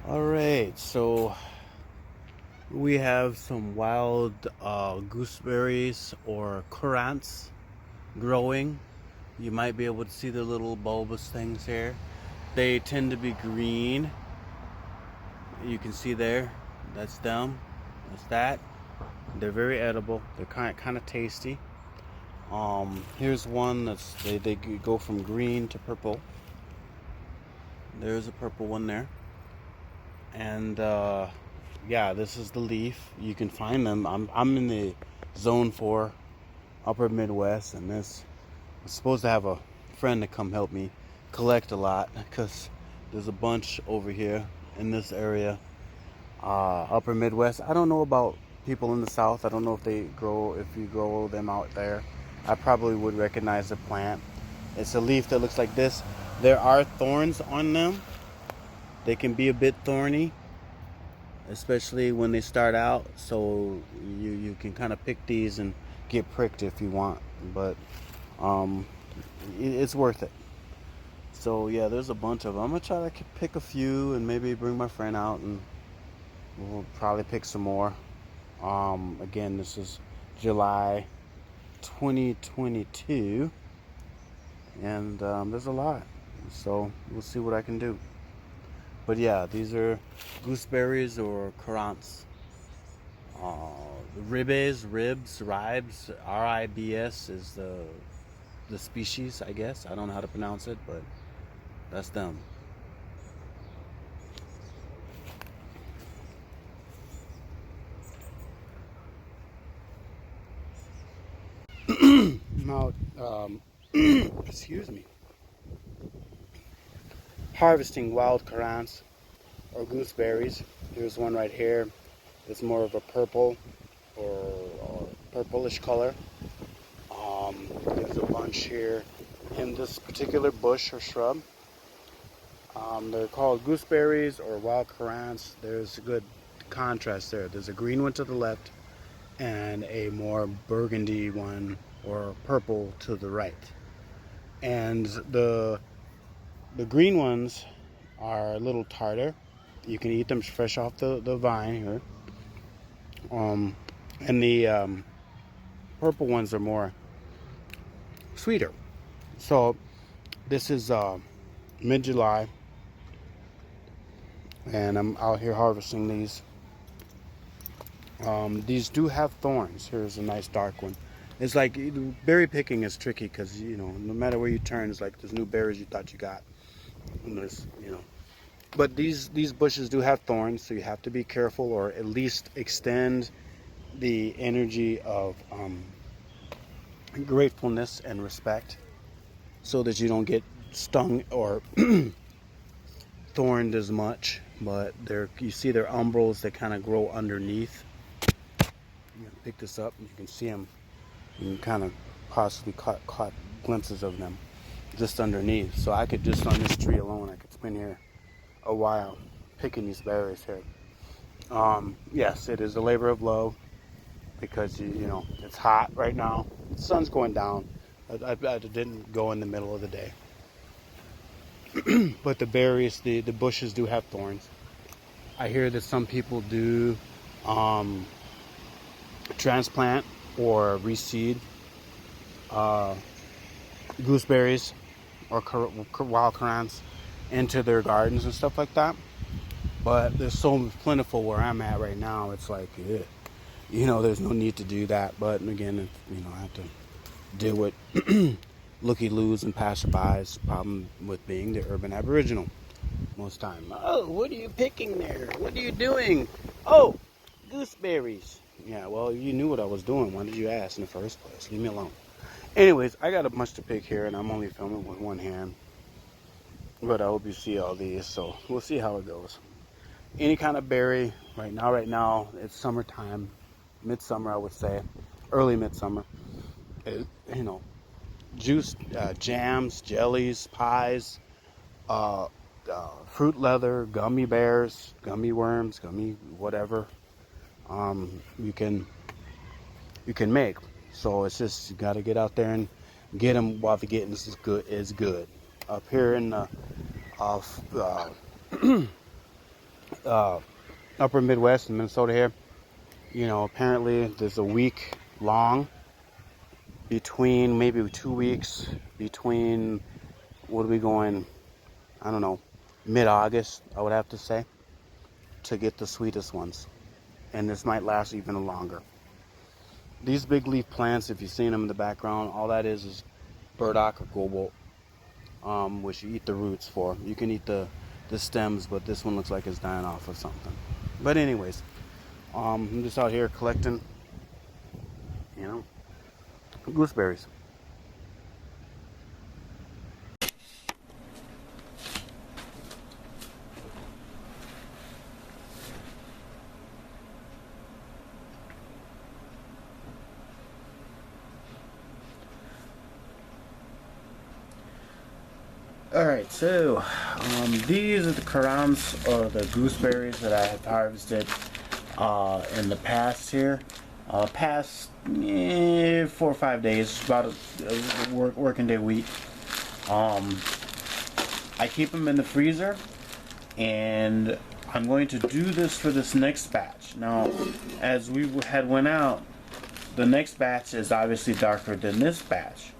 All right, so we have some wild gooseberries or currants growing. You might be able to see the little bulbous things here. They tend to be green. You can see there. That's them. That's that. They're very edible. They're kind of tasty. Here's one that's they go from green to purple. There's a purple one there. And yeah, this is the leaf. You can find them. I'm in the zone 4 upper Midwest, and this I'm supposed to have a friend to come help me collect a lot because there's a bunch over here in this area, upper Midwest. I don't know about people in the South. I don't know if you grow them out there. I probably would recognize the plant. It's a leaf that looks like this. There are thorns on them. They can be a bit thorny, especially when they start out, so you can kind of pick these and get pricked if you want, but it's worth it. So yeah, there's a bunch of them. I'm gonna try to pick a few and maybe bring my friend out, and we'll probably pick some more. Again, this is July 2022, and there's a lot, so we'll see what I can do. But yeah, these are gooseberries or currants. Ribs, ribs is the species, I guess. I don't know how to pronounce it, but that's them. Now, excuse me. Harvesting wild currants or gooseberries. Here's one right here. It's more of a purple or purplish color. There's a bunch here in this particular bush or shrub. They're called gooseberries or wild currants. There's a good contrast there. There's a green one to the left and a more burgundy one or purple to the right. And the green ones are a little tartar. You can eat them fresh off the vine here. And the purple ones are more sweeter. So this is mid-July, and I'm out here harvesting these. These do have thorns. Here's a nice dark one. It's like berry picking is tricky because, you know, no matter where you turn, it's like there's new berries you thought you got. And there's, you know, but these bushes do have thorns, so you have to be careful, or at least extend the energy of gratefulness and respect, so that you don't get stung or thorned as much. But you see their umbrils that kind of grow underneath. You can pick this up and you can see them. You can kind of possibly caught glimpses of them just underneath. So I could just on this tree alone, I could spend here a while picking these berries here. Yes, it is a labor of love because you know it's hot right now. The sun's going down. I didn't go in the middle of the day. But the berries, the bushes do have thorns. I hear that some people do transplant or reseed gooseberries or wild currants into their gardens and stuff like that. But they're so plentiful where I'm at right now. It's like, you know, there's no need to do that. But again, you know, I have to deal with looky-loos and passerbys. Problem with being the Urban-Aboriginal most time. Oh, what are you picking there? What are you doing? Oh, gooseberries. Yeah, well, you knew what I was doing. Why did you ask in the first place? Leave me alone. Anyways, I got a bunch to pick here, and I'm only filming with one hand. But I hope you see all these, so we'll see how it goes. Any kind of berry, right now, it's summertime. Midsummer, I would say. Early midsummer. You know, juice, jams, jellies, pies, fruit leather, gummy bears, gummy worms, gummy whatever you can make. So it's just you got to get out there and get them while the getting is good. Up here in the upper Midwest in Minnesota here, you know, apparently there's a week long between, maybe 2 weeks between, what are we going, I don't know, mid-August, I would have to say, to get the sweetest ones. And this might last even longer. These big leaf plants, if you've seen them in the background, all that is burdock or cobalt, which you eat the roots for. You can eat the stems, but this one looks like it's dying off or something. But anyways, I'm just out here collecting, you know, gooseberries. Alright, so these are the currants, or the gooseberries that I have harvested in the past here. Past 4 or 5 days, about a working day week. I keep them in the freezer, and I'm going to do this for this next batch. Now, as we had went out, the next batch is obviously darker than this batch.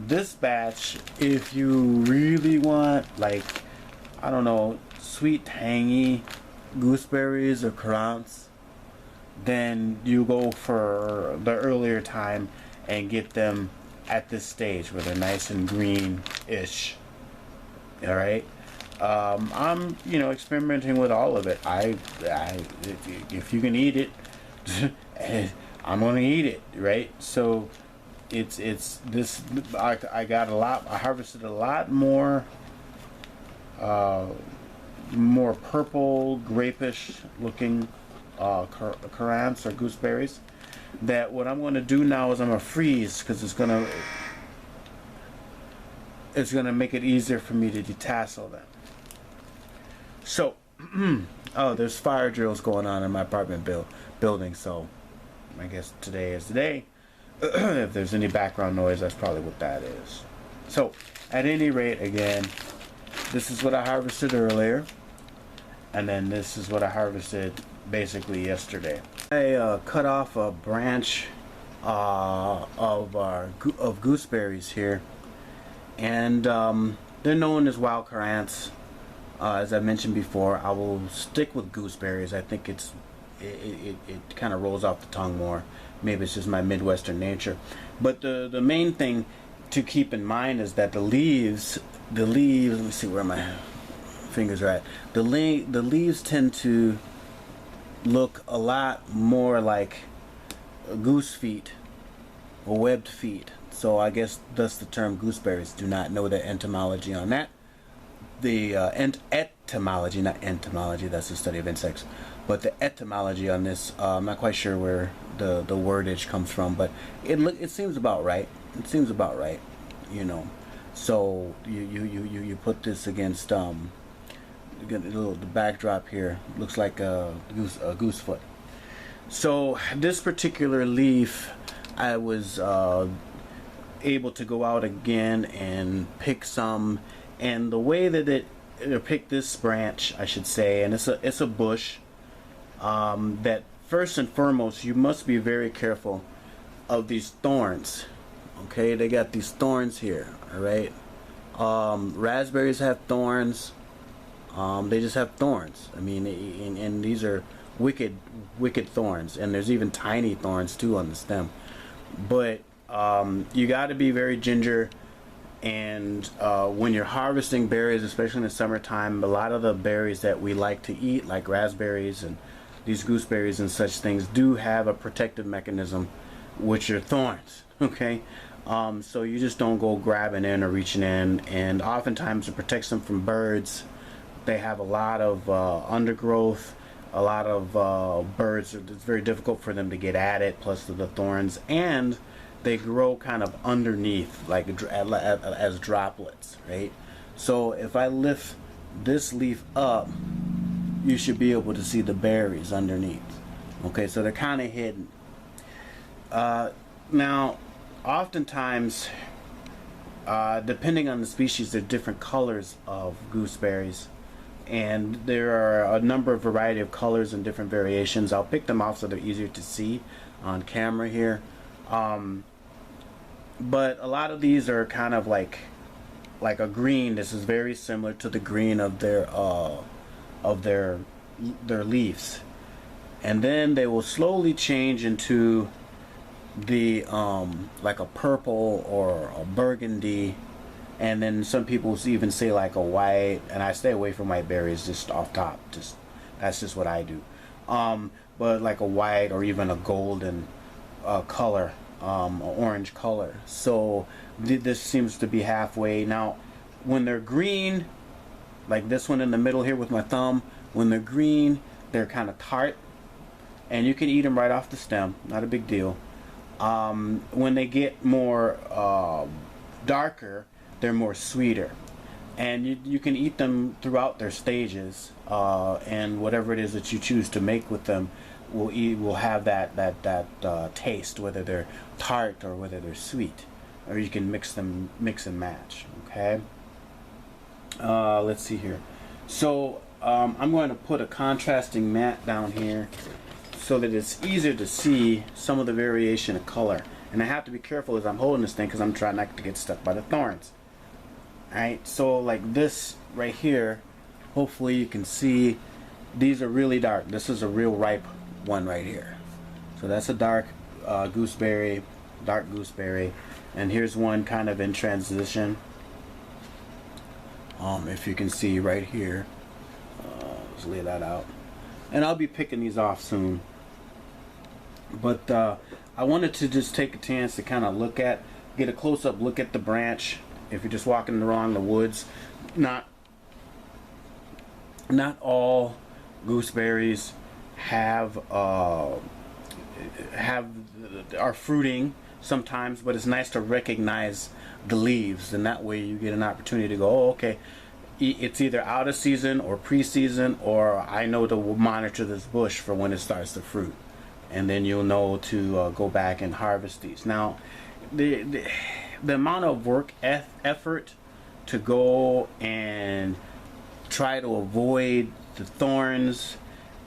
This batch, if you really want, like, I don't know, sweet, tangy gooseberries or currants, then you go for the earlier time and get them at this stage where they're nice and green-ish. All right. I'm, you know, experimenting with all of it. If you can eat it, I'm gonna eat it, right? So it's this. I got a lot. I harvested a lot more purple, grapish looking currants or gooseberries. That what I'm going to do now is I'm going to freeze, because it's going to make it easier for me to detassel them. So, oh, there's fire drills going on in my apartment building, so I guess today is the day. If there's any background noise, that's probably what that is. So, at any rate, again, this is what I harvested earlier, and then this is what I harvested basically yesterday. I cut off a branch of gooseberries here, and they're known as wild currants. As I mentioned before, I will stick with gooseberries. I think it kind of rolls off the tongue more. Maybe it's just my Midwestern nature. But the main thing to keep in mind is that the leaves, let me see where my fingers are at. The leaves tend to look a lot more like goose feet or webbed feet. So I guess thus the term gooseberries. Do not know the etymology on that. The etymology, not entomology, that's the study of insects, but the etymology on this, I'm not quite sure where the wordage comes from, but it seems about right. It seems about right, you know. So you put this against the backdrop here looks like a goose foot. So this particular leaf, I was able to go out again and pick some. And the way that it picked this branch, I should say, and it's a bush, that first and foremost you must be very careful of these thorns. Okay, they got these thorns here. All right, raspberries have thorns. They just have thorns. I mean, and these are wicked thorns, and there's even tiny thorns too on the stem. But you got to be very ginger. And when you're harvesting berries, especially in the summertime, a lot of the berries that we like to eat, like raspberries and these gooseberries and such things, do have a protective mechanism, which are thorns. Okay, so you just don't go grabbing in or reaching in, and oftentimes it protects them from birds. They have a lot of undergrowth, a lot of birds. It's very difficult for them to get at it, plus the thorns, and they grow kind of underneath, like as droplets, right? So if I lift this leaf up, you should be able to see the berries underneath. Okay, so they're kind of hidden. Now, oftentimes, depending on the species, there are different colors of gooseberries. and there are a number of variety of colors and different variations. I'll pick them off so they're easier to see on camera here. But a lot of these are kind of like a green. This is very similar to the green of their leaves, and then they will slowly change into the like a purple or a burgundy, and then some people even say like a white, and I stay away from white berries just off top, that's just what I do. But like a white or even a golden color, orange color. So this seems to be halfway. Now when they're green, like this one in the middle here with my thumb, when they're green, they're kind of tart, and you can eat them right off the stem, not a big deal. When they get more darker, they're more sweeter, and you can eat them throughout their stages, and whatever it is that you choose to make with them will have that taste, whether they're tart or whether they're sweet, or you can mix and match. Okay. Let's see here. So I'm going to put a contrasting mat down here so that it's easier to see some of the variation of color. And I have to be careful as I'm holding this thing because I'm trying not to get stuck by the thorns. Alright, so like this right here, hopefully you can see these are really dark. This is a real ripe one right here. So that's a dark gooseberry, and here's one kind of in transition. If you can see right here, let's lay that out, and I'll be picking these off soon. But I wanted to just take a chance to kind of get a close-up look at the branch. If you're just walking around the woods, not all gooseberries are fruiting sometimes, but it's nice to recognize the leaves, and that way you get an opportunity to go, oh, okay, it's either out of season or pre-season, or I know to monitor this bush for when it starts to fruit, and then you'll know to go back and harvest these. Now the amount of work effort to go and try to avoid the thorns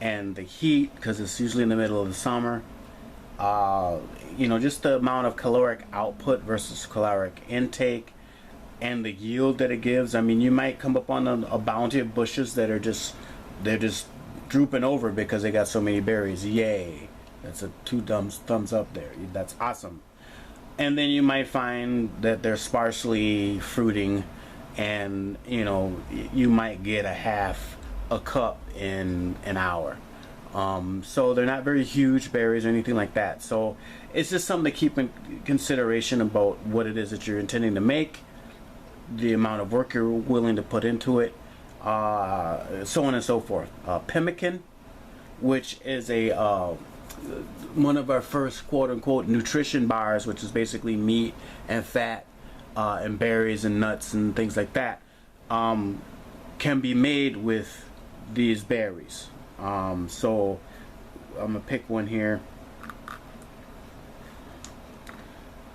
and the heat, because it's usually in the middle of the summer, you know, just the amount of caloric output versus caloric intake and the yield that it gives. I mean, you might come up on a bounty of bushes that are just drooping over because they got so many berries. Yay, that's a thumbs up there. That's awesome. And then you might find that they're sparsely fruiting, and you know, you might get a half a cup in an hour. So they're not very huge berries or anything like that. So it's just something to keep in consideration about what it is that you're intending to make, the amount of work you're willing to put into it, so on and so forth. Pemmican, which is a one of our first quote-unquote nutrition bars, which is basically meat and fat and berries and nuts and things like that, can be made with these berries. So I'm gonna pick one here.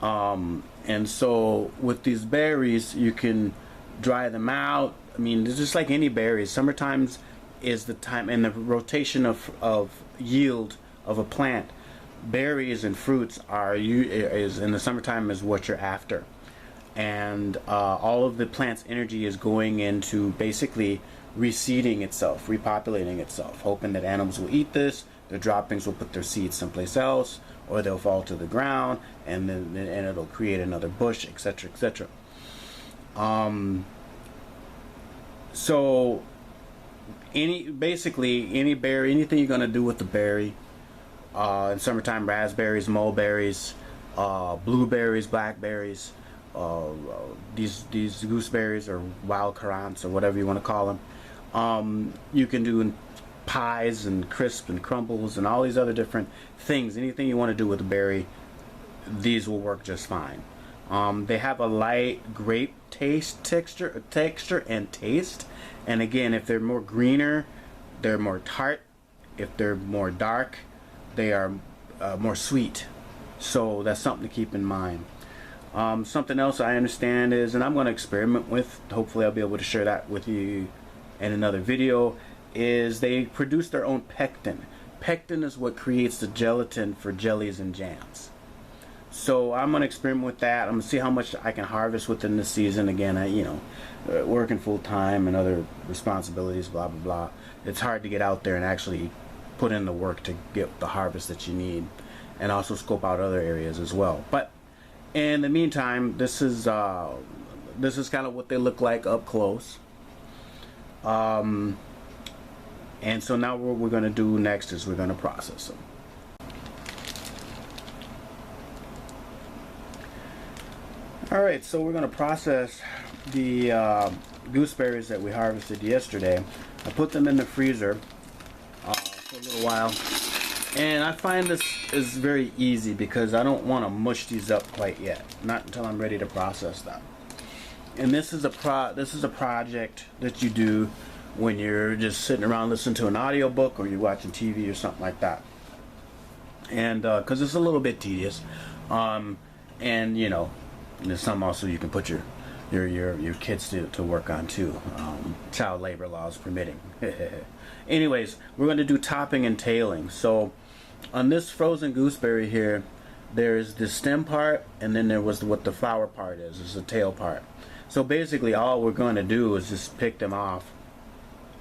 And so with these berries, you can dry them out. I mean, it's just like any berries. Summertime is the time, and the rotation of yield of a plant. Berries and fruits is in the summertime is what you're after, and all of the plant's energy is going into basically reseeding itself, repopulating itself, hoping that animals will eat this, the droppings will put their seeds someplace else, or they'll fall to the ground, and then it'll create another bush, etc., etc. So basically any berry, anything you're gonna do with the berry, in summertime, raspberries, mulberries, blueberries, blackberries, these gooseberries or wild currants or whatever you want to call them. You can do in pies and crisp and crumbles and all these other different things. Anything you want to do with a berry, these will work just fine. They have a light grape texture and taste. And again, if they're more greener, they're more tart. If they're more dark, they are more sweet. So that's something to keep in mind. Something else I understand is, and I'm going to experiment with, hopefully I'll be able to share that with you in another video, is they produce their own pectin. Pectin is what creates the gelatin for jellies and jams. So I'm going to experiment with that. I'm going to see how much I can harvest within this season. Again, working full time and other responsibilities, blah, blah, blah. It's hard to get out there and actually put in the work to get the harvest that you need, and also scope out other areas as well. But in the meantime, this is kind of what they look like up close. And so now what we're going to do next is we're going to process them. Alright, so we're going to process the gooseberries that we harvested yesterday. I put them in the freezer for a little while. And I find this is very easy because I don't want to mush these up quite yet. Not until I'm ready to process them. And this is a project that you do when you're just sitting around listening to an audiobook, or you're watching TV or something like that. And because it's a little bit tedious, and there's some also you can put your kids to work on too, child labor laws permitting. Anyways, we're going to do topping and tailing. So on this frozen gooseberry here, there's the stem part, and then there was what the flower part is the tail part. So basically all we're going to do is just pick them off,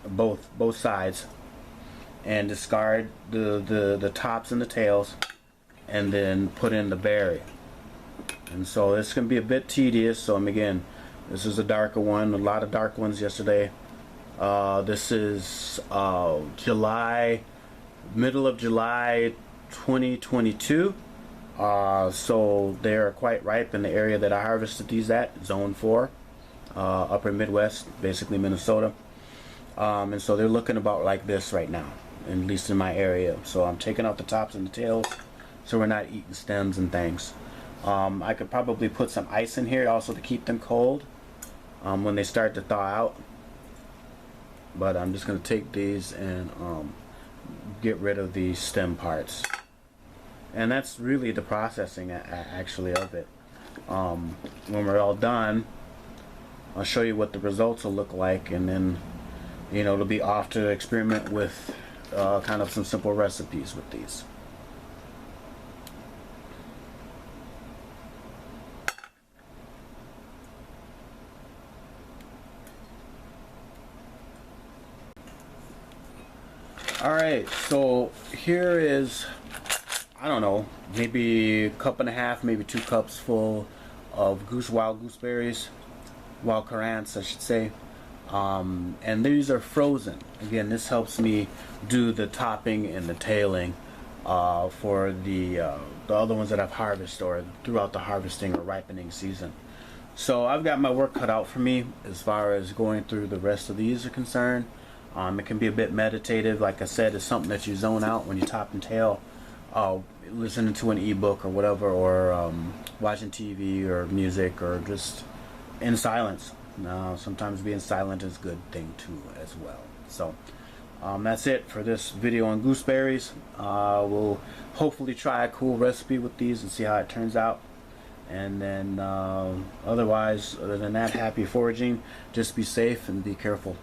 both sides, and discard the tops and the tails, and then put in the berry. And so this can be a bit tedious. So again, this is a darker one. A lot of dark ones yesterday. This is middle of July 2022. So they're quite ripe in the area that I harvested these at, Zone 4, Upper Midwest, basically Minnesota. And so they're looking about like this right now, at least in my area. So I'm taking out the tops and the tails, so we're not eating stems and things. I could probably put some ice in here also to keep them cold when they start to thaw out. But I'm just going to take these and get rid of the stem parts. And that's really the processing actually of it. When we're all done, I'll show you what the results will look like, and then it'll be off to experiment with kind of some simple recipes with these. Alright, so here is, I don't know, maybe a cup and a half, maybe 2 cups full of wild gooseberries, wild currants I should say. And these are frozen. Again, this helps me do the topping and the tailing for the other ones that I've harvested, or throughout the harvesting or ripening season. So I've got my work cut out for me as far as going through the rest of these are concerned. It can be a bit meditative. Like I said, it's something that you zone out when you top and tail, listening to an ebook or whatever, or watching TV or music, or just in silence. Sometimes being silent is a good thing too as well. So that's it for this video on gooseberries. We'll hopefully try a cool recipe with these and see how it turns out. And then other than that, happy foraging. Just be safe and be careful.